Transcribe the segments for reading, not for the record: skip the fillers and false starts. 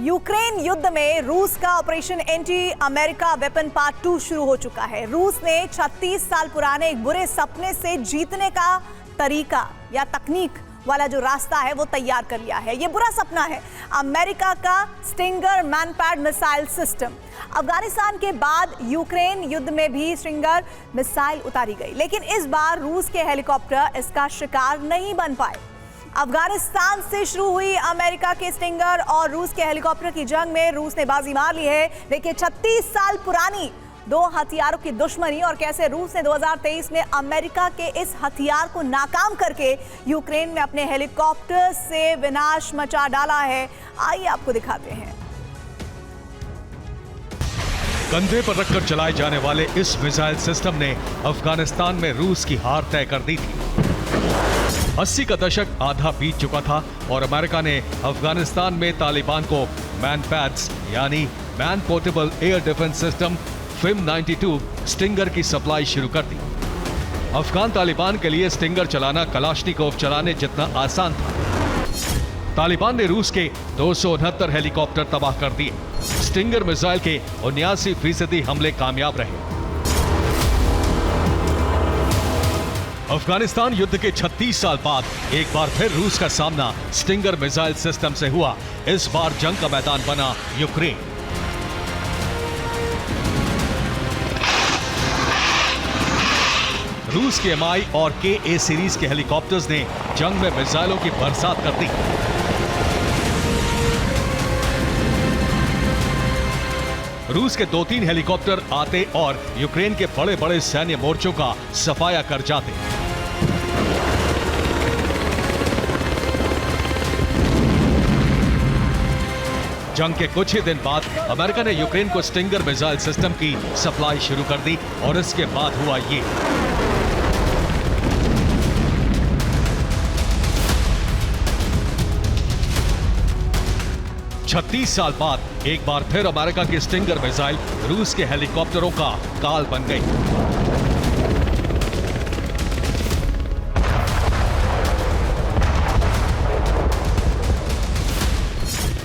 Ukraine युद्ध में रूस का operation anti America weapon part 2 शुरू हो चुका है। रूस ने 36 साल पुराने एक बुरे सपने से जीतने का तरीका या तकनीक वाला जो रास्ता है वो तैयार कर लिया है। ये बुरा सपना है अमेरिका का stinger MANPAD missile system. Afghanistan के बाद यूक्रेन युद्ध में भी स्टिंगर मिसाइल उतारी गई, लेकिन इस बार रूस के हेलीकॉप्टर इसका शिकार नहीं बन पाए। अफगानिस्तान से शुरू हुई अमेरिका के स्टिंगर और रूस के हेलीकॉप्टर की जंग में रूस ने बाजी मार ली है। देखिए 36 साल पुरानी दो हथियारों की दुश्मनी और कैसे रूस ने 2023 में अमेरिका के इस हथियार को नाकाम करके यूक्रेन में अपने हेलीकॉप्टर से विनाश मचा डाला है। आइए आपको दिखाते हैं। कंधे पर रखकर चलाए जाने वाले इस मिसाइल सिस्टम ने अफगानिस्तान में रूस की हार तय कर दी थी। 80 का दशक आधा बीत चुका था और अमेरिका ने अफगानिस्तान में तालिबान को मैनपैड्स यानी man portable air defence system FIM 92 stinger की सप्लाई शुरू कर दी। अफगान तालिबान के लिए स्टिंगर चलाना कलाश्निकोव चलाने जितना आसान था। तालिबान ने रूस के 269 हेलीकॉप्टर तबाह कर दिए। स्टिंगर मिसाइल के 79% हमले कामयाब रहे। अफगानिस्तान युद्ध के 36 साल बाद एक बार फिर रूस का सामना स्टिंगर मिसाइल सिस्टम से हुआ। इस बार जंग का मैदान बना यूक्रेन। रूस के MI और KA सीरीज के हेलीकॉप्टर्स ने जंग में मिसाइलों की बरसात कर दी। रूस के 2-3 हेलीकॉप्टर आते और यूक्रेन के बड़े बड़े सैन्य मोर्चों का सफाया कर जाते। जंग के कुछ ही दिन बाद अमेरिका ने यूक्रेन को स्टिंगर मिसाइल सिस्टम की सप्लाई शुरू कर दी और इसके बाद हुआ ये। छत्तीस साल बाद एक बार फिर अमेरिका की स्टिंगर मिसाइल रूस के हेलीकॉप्टरों का काल बन गई।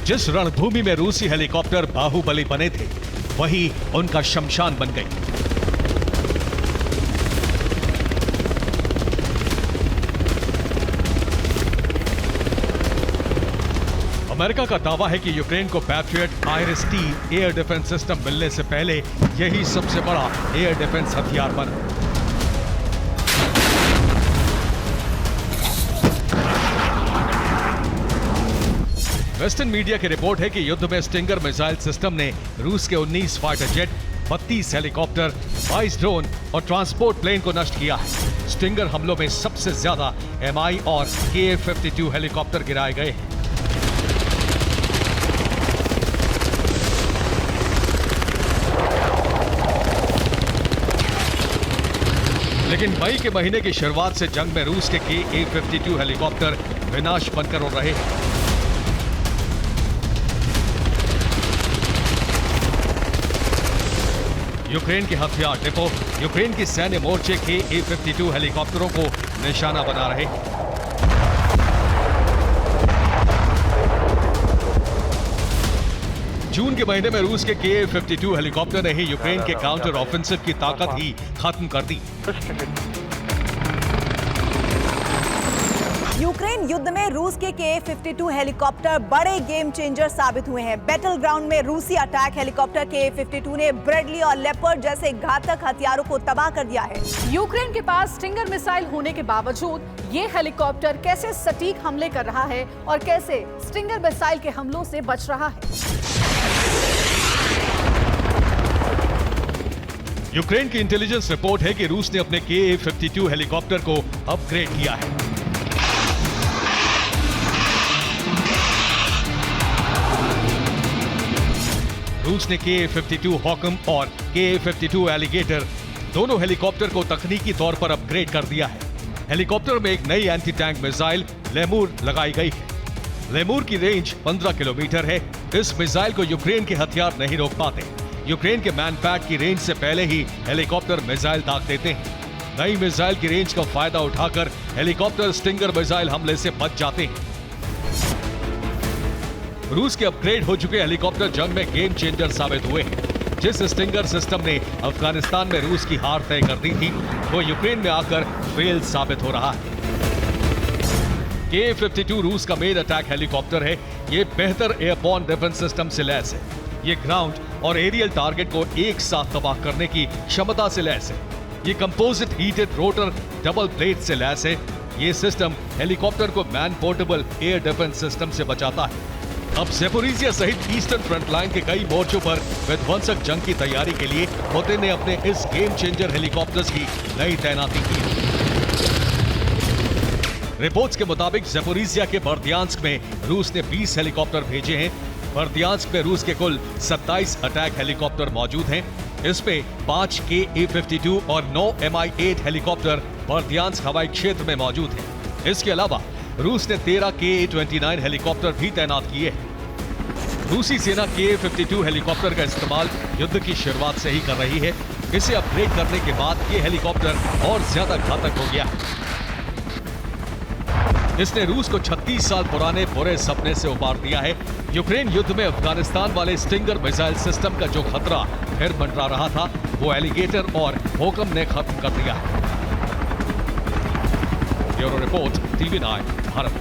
जिस रणभूमि में रूसी हेलीकॉप्टर बाहुबली बने थे, वही उनका शमशान बन गई। अमेरिका का दावा है कि यूक्रेन को patriot IRIS-T air defence system मिलने से पहले यही सबसे बड़ा एयर डिफेंस हथियार बना। वेस्टर्न मीडिया की रिपोर्ट है कि युद्ध में स्टिंगर मिसाइल सिस्टम ने रूस के 19 फाइटर जेट, 32 हेलीकॉप्टर, 22 ड्रोन और ट्रांसपोर्ट प्लेन को नष्ट किया है। स्टिंगर हमलों में सबसे ज्यादा MI और KA-52 हेलीकॉप्टर गिराए गए हैं। लेकिन मई के महीने की शुरुआत से जंग में रूस के KA-52 हेलीकॉप्टर विनाश बनकर उड़ रहे हैं। यूक्रेन के हथियार डिपो, यूक्रेन की सैन्य मोर्चे KA-52 हेलीकॉप्टरों को निशाना बना रहे हैं। जून के महीने में रूस के KA-52 हेलीकॉप्टर ने ही यूक्रेन के काउंटर ऑफेंसिव की ताकत ही खत्म कर दी। यूक्रेन युद्ध में रूस के KA-52 हेलीकॉप्टर बड़े गेम चेंजर साबित हुए हैं। बैटल ग्राउंड में रूसी अटैक हेलीकॉप्टर KA-52 ने ब्रेडली और लेपर्ड जैसे घातक हथियारों को तबाह कर दिया है। यूक्रेन के पास स्टिंगर मिसाइल होने के बावजूद ये हेलीकॉप्टर कैसे सटीक हमले कर रहा है और कैसे स्टिंगर मिसाइल के हमलों से बच रहा है। यूक्रेन की इंटेलिजेंस रिपोर्ट है कि रूस ने अपने KA-52 हेलीकॉप्टर को अपग्रेड किया है। रूस ने KA-52 हॉकम और KA-52 एलिगेटर दोनों हेलीकॉप्टर को तकनीकी तौर पर अपग्रेड कर दिया है। हेलीकॉप्टर में एक नई एंटी टैंक मिसाइल लेमूर लगाई गई है। लेमूर की रेंज 15 किलोमीटर है। इस मिसाइल को यूक्रेन के हथियार नहीं रोक पाते। यूक्रेन के मैनपैड की रेंज से पहले ही हेलीकॉप्टर मिसाइल दाग देते हैं। नई मिसाइल की रेंज का फायदा उठाकर हेलीकॉप्टर स्टिंगर मिसाइल हमले से बच जाते हैं। रूस के अपग्रेड हो चुके हेलीकॉप्टर जंग में गेम चेंजर साबित हुए हैं। जिस स्टिंगर सिस्टम ने अफगानिस्तान में रूस की हार तय कर दी थी, वो यूक्रेन में आकर फेल साबित हो रहा है। Ka-52 रूस का मेन अटैक हेलीकॉप्टर है। ये बेहतर एयरबॉर्न डिफेंस सिस्टम से लैस है। ये ग्राउंड और एरियल टारगेट को एक साथ तबाह करने की क्षमता से लैस है। ये composite heated rotor double blade से लैस है। ये सिस्टम हेलीकॉप्टर को man portable air defence system से बचाता है। अब ज़ेपोरिजिया सहित ईस्टर्न फ्रंट लाइन के कई मोर्चों पर विध्वंसक जंग की तैयारी के लिए पुतिन ने अपने इस गेम चेंजर हेलीकॉप्टर्स की नई तैनाती की। रिपोर्ट्स के मुताबिक ज़ेपोरिजिया के बर्दियांस्क में रूस ने 20 हेलीकॉप्टर भेजे हैं। बर्दियांस्क में रूस के कुल 27 अटैक हेलीकॉप्टर मौजूद हैं। इस पे 5 Ka-52 और 9 Mi-8 हेलीकॉप्टर बर्दियांस्क हवाई क्षेत्र में मौजूद हैं। इसके अलावा रूस ने 13 Ka-29 हेलीकॉप्टर भी तैनात किए हैं। रूसी सेना Ka-52 हेलीकॉप्टर का इस्तेमाल युद्ध की शुरुआत से ही कर रही है। इसे अपग्रेड करने के बाद ये हेलीकॉप्टर और ज्यादा घातक हो गया है। इसने रूस को 36 साल पुराने बुरे सपने से उबार दिया है। यूक्रेन युद्ध में अफगानिस्तान वाले स्टिंगर मिसाइल सिस्टम का जो खतरा फिर मंडरा रहा था, वो एलिगेटर और होकम ने खत्म कर दिया है। Bureau report, TV9 Bharat.